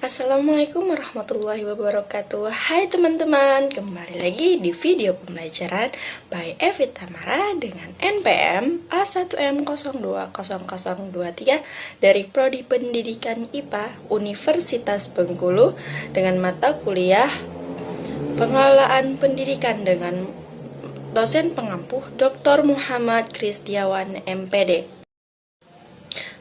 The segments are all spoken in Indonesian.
Assalamualaikum warahmatullahi wabarakatuh. Hai teman-teman, kembali lagi di video pembelajaran by Evi Tamara dengan NPM A1M020023 dari Prodi Pendidikan IPA Universitas Bengkulu dengan mata kuliah Pengelolaan Pendidikan dengan dosen pengampu Dr. Muhammad Kristiawan MPD.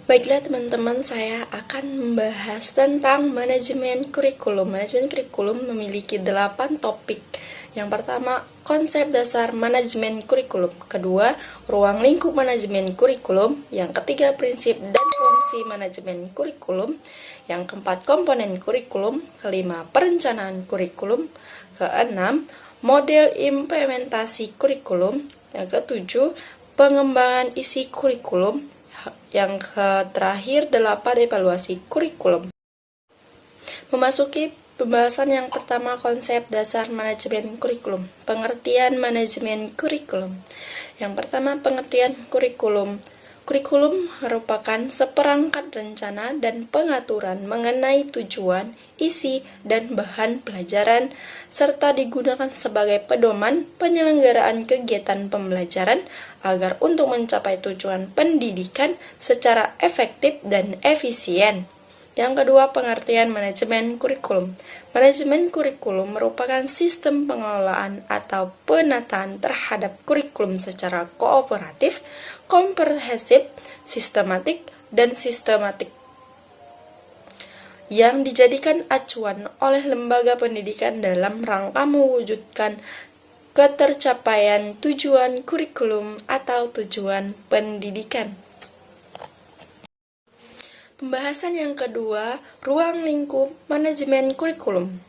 Baiklah teman-teman, saya akan membahas tentang manajemen kurikulum. Manajemen kurikulum memiliki 8 topik. Yang pertama, konsep dasar manajemen kurikulum. Kedua, ruang lingkup manajemen kurikulum. Yang ketiga, prinsip dan fungsi manajemen kurikulum. Yang keempat, komponen kurikulum. Kelima, perencanaan kurikulum. Keenam, model implementasi kurikulum. Yang ketujuh, pengembangan isi kurikulum. Yang terakhir, 8 evaluasi kurikulum. Memasuki pembahasan yang pertama, konsep dasar manajemen kurikulum. Pengertian manajemen kurikulum. Yang pertama, pengertian kurikulum. Kurikulum merupakan seperangkat rencana dan pengaturan mengenai tujuan, isi, dan bahan pelajaran, serta digunakan sebagai pedoman penyelenggaraan kegiatan pembelajaran agar untuk mencapai tujuan pendidikan secara efektif dan efisien. Yang kedua, pengertian manajemen kurikulum. Manajemen kurikulum merupakan sistem pengelolaan atau penataan terhadap kurikulum secara kooperatif, komprehensif, sistematik, dan sistematik yang dijadikan acuan oleh lembaga pendidikan dalam rangka mewujudkan ketercapaian tujuan kurikulum atau tujuan pendidikan. Pembahasan yang kedua, ruang lingkup manajemen kurikulum.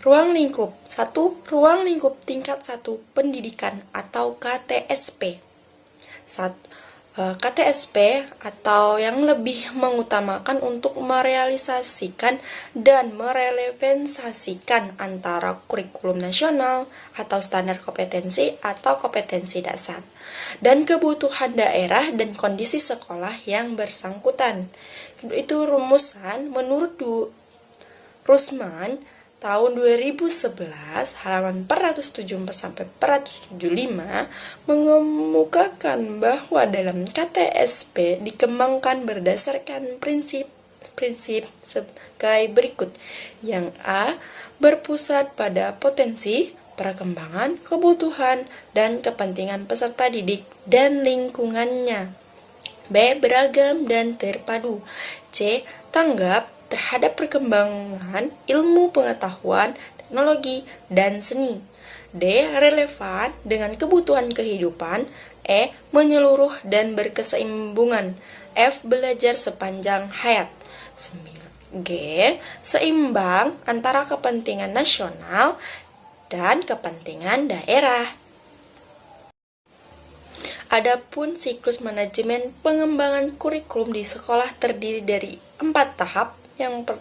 Ruang lingkup 1. Ruang lingkup tingkat 1 pendidikan atau KTSP. KTSP atau yang lebih mengutamakan untuk merealisasikan dan merelevansasikan antara kurikulum nasional atau standar kompetensi atau kompetensi dasar dan kebutuhan daerah dan kondisi sekolah yang bersangkutan. Itu rumusan menurut Rusman tahun 2011 halaman 474-475 mengemukakan bahwa dalam KTSP dikembangkan berdasarkan prinsip sebagai berikut. Yang A, berpusat pada potensi, perkembangan, kebutuhan, dan kepentingan peserta didik dan lingkungannya. B, beragam dan terpadu. C, tanggap terhadap perkembangan ilmu pengetahuan, teknologi, dan seni. D, relevan dengan kebutuhan kehidupan. E, menyeluruh dan berkesinambungan. F, belajar sepanjang hayat. G, seimbang antara kepentingan nasional dan kepentingan daerah. Adapun siklus manajemen pengembangan kurikulum di sekolah terdiri dari 4 tahap. Yang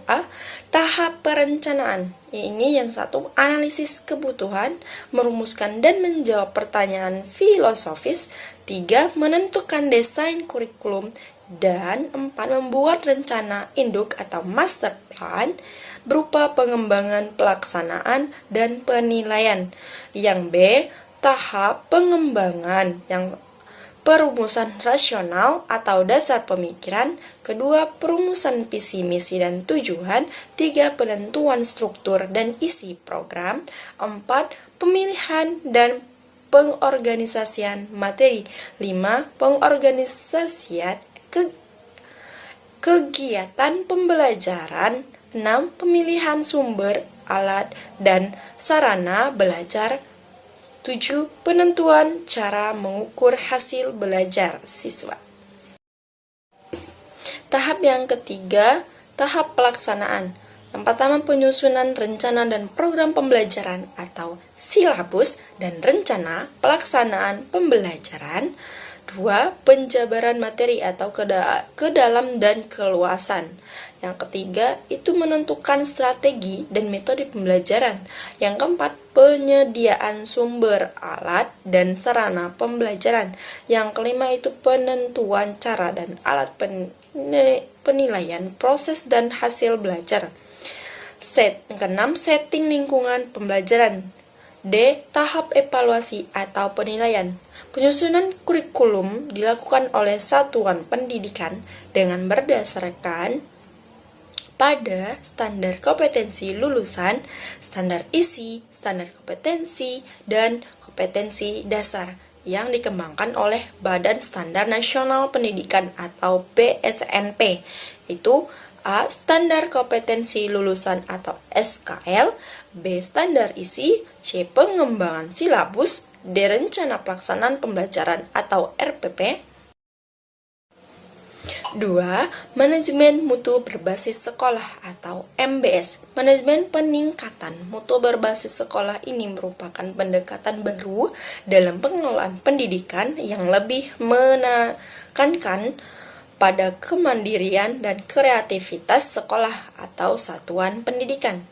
A, tahap perencanaan. Ini yang 1, analisis kebutuhan, merumuskan dan menjawab pertanyaan filosofis. 3, menentukan desain kurikulum. Dan 4, membuat rencana induk atau master plan berupa pengembangan, pelaksanaan, dan penilaian. Yang B, tahap pengembangan, yang perumusan rasional atau dasar pemikiran. Kedua, perumusan visi, misi, dan tujuan. 3, penentuan struktur dan isi program. 4, pemilihan dan pengorganisasian materi. 5, pengorganisasian kegiatan pembelajaran. 6, pemilihan sumber, alat, dan sarana belajar. 7, penentuan cara mengukur hasil belajar siswa. Tahap yang ketiga, tahap pelaksanaan. Yang pertama, penyusunan rencana dan program pembelajaran atau silabus dan rencana pelaksanaan pembelajaran. 2. Penjabaran materi atau ke dalam dan keluasan. Yang ketiga, itu menentukan strategi dan metode pembelajaran. Yang keempat, penyediaan sumber alat dan sarana pembelajaran. Yang kelima, itu penentuan cara dan alat penilaian proses dan hasil belajar. Yang keenam, setting lingkungan pembelajaran. D. Tahap evaluasi atau penilaian. Penyusunan kurikulum dilakukan oleh satuan pendidikan dengan berdasarkan pada standar kompetensi lulusan, standar isi, standar kompetensi, dan kompetensi dasar yang dikembangkan oleh Badan Standar Nasional Pendidikan atau BSNP. Itu A. Standar kompetensi lulusan atau SKL, B. Standar isi, C. Pengembangan silabus, D. Rencana pelaksanaan pembelajaran atau RPP. 2. Manajemen mutu berbasis sekolah atau MBS. Manajemen peningkatan mutu berbasis sekolah ini merupakan pendekatan baru dalam pengelolaan pendidikan yang lebih menekankan pada kemandirian dan kreativitas sekolah atau satuan pendidikan.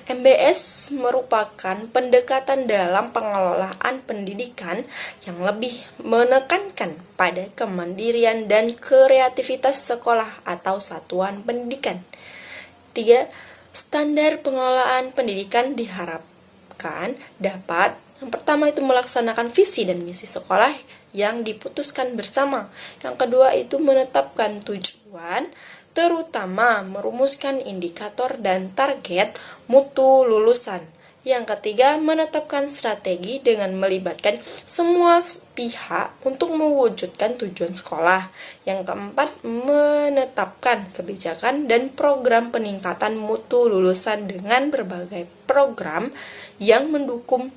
MBS merupakan pendekatan dalam pengelolaan pendidikan yang lebih menekankan pada kemandirian dan kreativitas sekolah atau satuan pendidikan. 3. Standar pengelolaan pendidikan diharapkan dapat yang pertama itu melaksanakan visi dan misi sekolah yang diputuskan bersama. Yang kedua itu menetapkan tujuan, terutama merumuskan indikator dan target mutu lulusan. Yang ketiga, menetapkan strategi dengan melibatkan semua pihak untuk mewujudkan tujuan sekolah. Yang keempat, menetapkan kebijakan dan program peningkatan mutu lulusan dengan berbagai program yang mendukung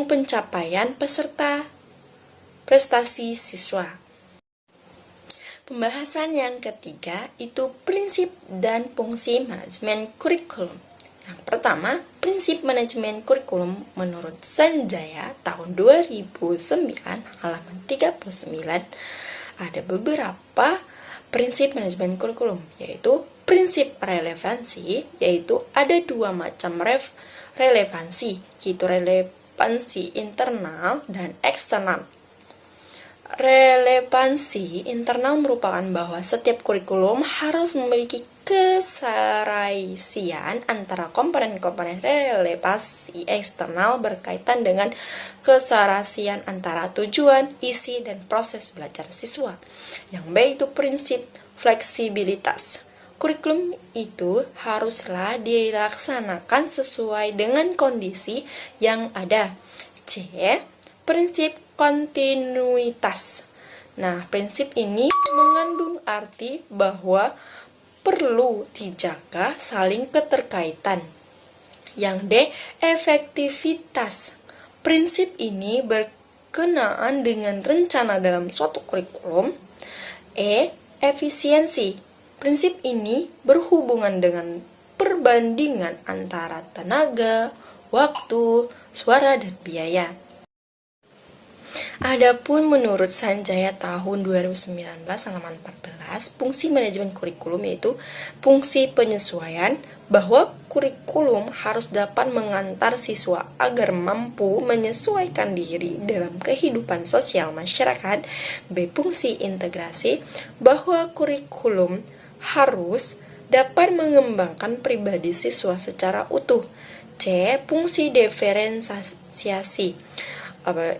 pencapaian peserta prestasi siswa. Pembahasan yang ketiga itu prinsip dan fungsi manajemen kurikulum. Yang pertama, prinsip manajemen kurikulum menurut Sanjaya tahun 2009 halaman 39 ada beberapa prinsip manajemen kurikulum, yaitu prinsip relevansi, yaitu ada dua macam relevansi, yaitu relevansi internal dan eksternal. Relevansi internal merupakan bahwa setiap kurikulum harus memiliki keserasian antara komponen-komponen. Relevansi eksternal berkaitan dengan keserasian antara tujuan, isi, dan proses belajar siswa. Yang B itu prinsip fleksibilitas. Kurikulum itu haruslah dilaksanakan sesuai dengan kondisi yang ada. C. Prinsip kontinuitas. Nah, prinsip ini mengandung arti bahwa perlu dijaga saling keterkaitan. Yang D. Efektivitas. Prinsip ini berkenaan dengan rencana dalam suatu kurikulum. E. Efisiensi. Prinsip ini berhubungan dengan perbandingan antara tenaga, waktu, suara, dan biaya. Adapun menurut Sanjaya tahun 2019 halaman 14, fungsi manajemen kurikulum yaitu fungsi penyesuaian, bahwa kurikulum harus dapat mengantar siswa agar mampu menyesuaikan diri dalam kehidupan sosial masyarakat. B. Fungsi integrasi, bahwa kurikulum harus dapat mengembangkan pribadi siswa secara utuh. C. Fungsi diferensiasi,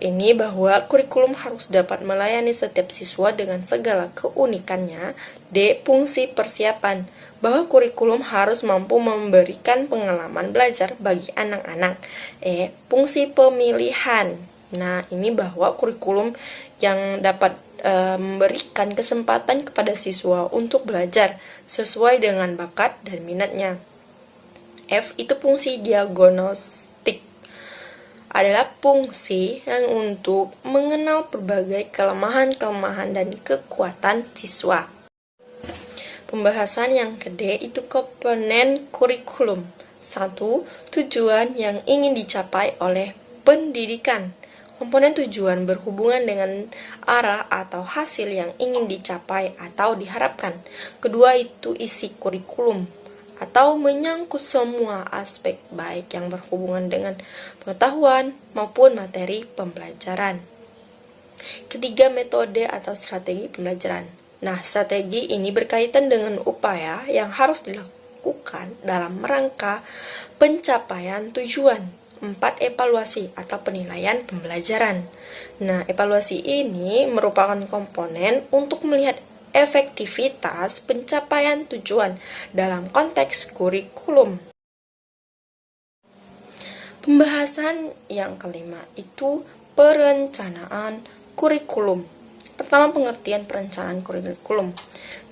ini bahwa kurikulum harus dapat melayani setiap siswa dengan segala keunikannya. D. Fungsi persiapan, bahwa kurikulum harus mampu memberikan pengalaman belajar bagi anak-anak. E. Fungsi pemilihan, nah ini bahwa kurikulum yang dapat memberikan kesempatan kepada siswa untuk belajar sesuai dengan bakat dan minatnya. F. Itu fungsi diagnostik, adalah fungsi yang untuk mengenal berbagai kelemahan-kelemahan dan kekuatan siswa. Pembahasan yang kedua itu komponen kurikulum. 1. Tujuan yang ingin dicapai oleh pendidikan. Komponen tujuan berhubungan dengan arah atau hasil yang ingin dicapai atau diharapkan. Kedua itu isi kurikulum atau menyangkut semua aspek baik yang berhubungan dengan pengetahuan maupun materi pembelajaran. Ketiga, metode atau strategi pembelajaran. Nah, strategi ini berkaitan dengan upaya yang harus dilakukan dalam rangka pencapaian tujuan. 4, evaluasi atau penilaian pembelajaran. Nah, evaluasi ini merupakan komponen untuk melihat efektivitas pencapaian tujuan dalam konteks kurikulum. Pembahasan yang kelima itu perencanaan kurikulum. Pertama, pengertian perencanaan kurikulum.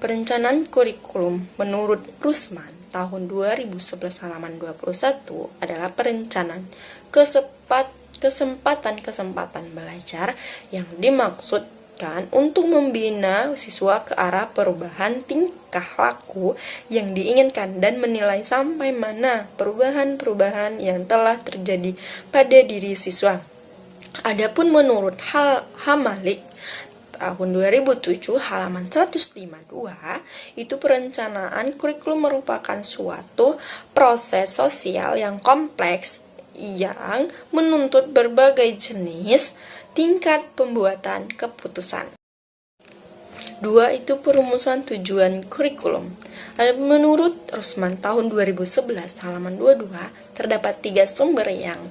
Perencanaan kurikulum menurut Rusman tahun 2011 halaman 21 adalah perencanaan kesempatan belajar yang dimaksudkan untuk membina siswa ke arah perubahan tingkah laku yang diinginkan dan menilai sampai mana perubahan-perubahan yang telah terjadi pada diri siswa. Adapun menurut Hamalik tahun 2007 halaman 152, itu perencanaan kurikulum merupakan suatu proses sosial yang kompleks yang menuntut berbagai jenis tingkat pembuatan keputusan. 2 itu perumusan tujuan kurikulum. Menurut Rusman tahun 2011 halaman 22, terdapat 3 sumber yang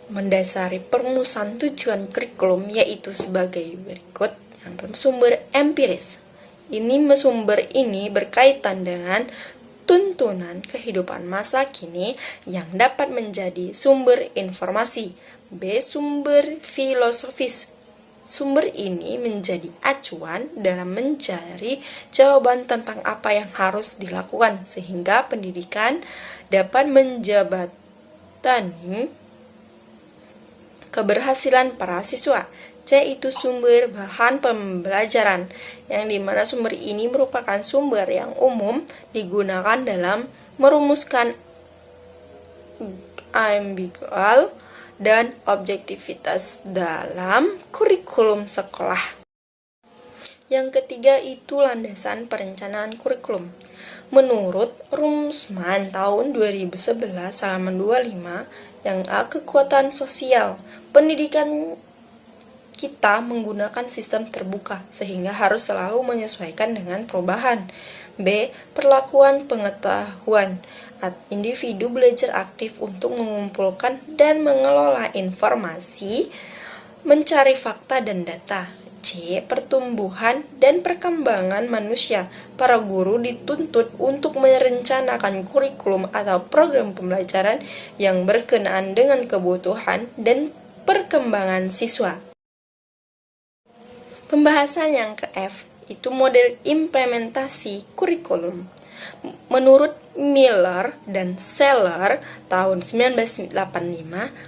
mendasari perumusan tujuan kurikulum, yaitu sebagai berikut. Yang pertama, sumber empiris. Sumber ini berkaitan dengan tuntunan kehidupan masa kini yang dapat menjadi sumber informasi. B. Sumber filosofis. Sumber ini menjadi acuan dalam mencari jawaban tentang apa yang harus dilakukan sehingga pendidikan dapat menjembatani keberhasilan para siswa. C. Itu sumber bahan pembelajaran, yang dimana sumber ini merupakan sumber yang umum digunakan dalam merumuskan ambigual dan objektivitas dalam kurikulum sekolah. Yang ketiga itu landasan perencanaan kurikulum. Menurut Rusman tahun 2011 halaman 25, yang A, kekuatan sosial. Pendidikan kita menggunakan sistem terbuka sehingga harus selalu menyesuaikan dengan perubahan. B. Perlakuan pengetahuan. Individu belajar aktif untuk mengumpulkan dan mengelola informasi, mencari fakta dan data. C. Pertumbuhan dan perkembangan manusia. Para guru dituntut untuk merencanakan kurikulum atau program pembelajaran yang berkenaan dengan kebutuhan dan perkembangan siswa. Pembahasan yang ke F itu model implementasi kurikulum. Menurut Miller dan Seller tahun 1985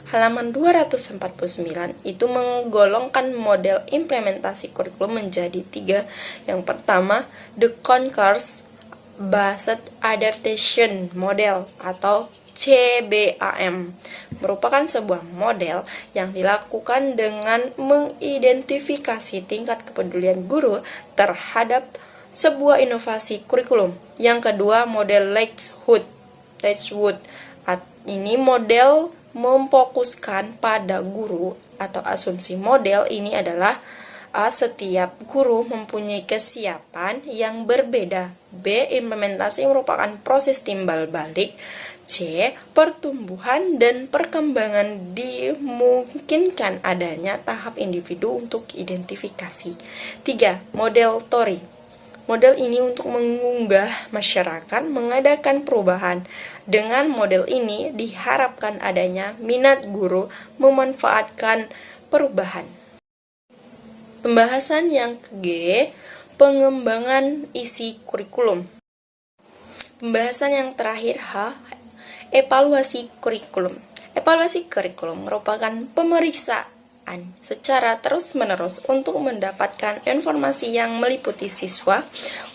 halaman 249 itu menggolongkan model implementasi kurikulum menjadi 3. Yang pertama, the Concourse Based Adaptation Model atau CBAM, merupakan sebuah model yang dilakukan dengan mengidentifikasi tingkat kepedulian guru terhadap sebuah inovasi kurikulum. Yang kedua, model Ledgewood. Ini model memfokuskan pada guru, atau asumsi model ini adalah A. Setiap guru mempunyai kesiapan yang berbeda. B. Implementasi merupakan proses timbal balik. C. Pertumbuhan dan perkembangan dimungkinkan adanya tahap individu untuk identifikasi. 3. Model Tori. Model ini untuk mengunggah masyarakat mengadakan perubahan. Dengan model ini diharapkan adanya minat guru memanfaatkan perubahan. Pembahasan yang ke G, pengembangan isi kurikulum. Pembahasan yang terakhir H, evaluasi kurikulum. Evaluasi kurikulum merupakan pemeriksaan secara terus-menerus untuk mendapatkan informasi yang meliputi siswa,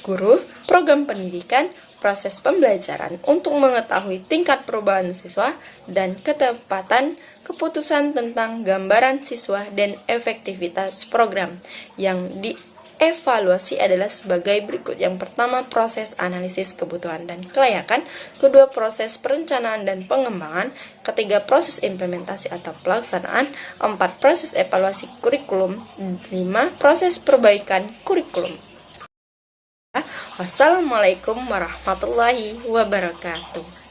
guru, program pendidikan, proses pembelajaran untuk mengetahui tingkat perubahan siswa dan ketepatan keputusan tentang gambaran siswa dan efektivitas program. Yang dievaluasi adalah sebagai berikut. Yang pertama, proses analisis kebutuhan dan kelayakan. Kedua, proses perencanaan dan pengembangan. Ketiga, proses implementasi atau pelaksanaan. 4, proses evaluasi kurikulum. 5, proses perbaikan kurikulum. Wassalamualaikum warahmatullahi wabarakatuh.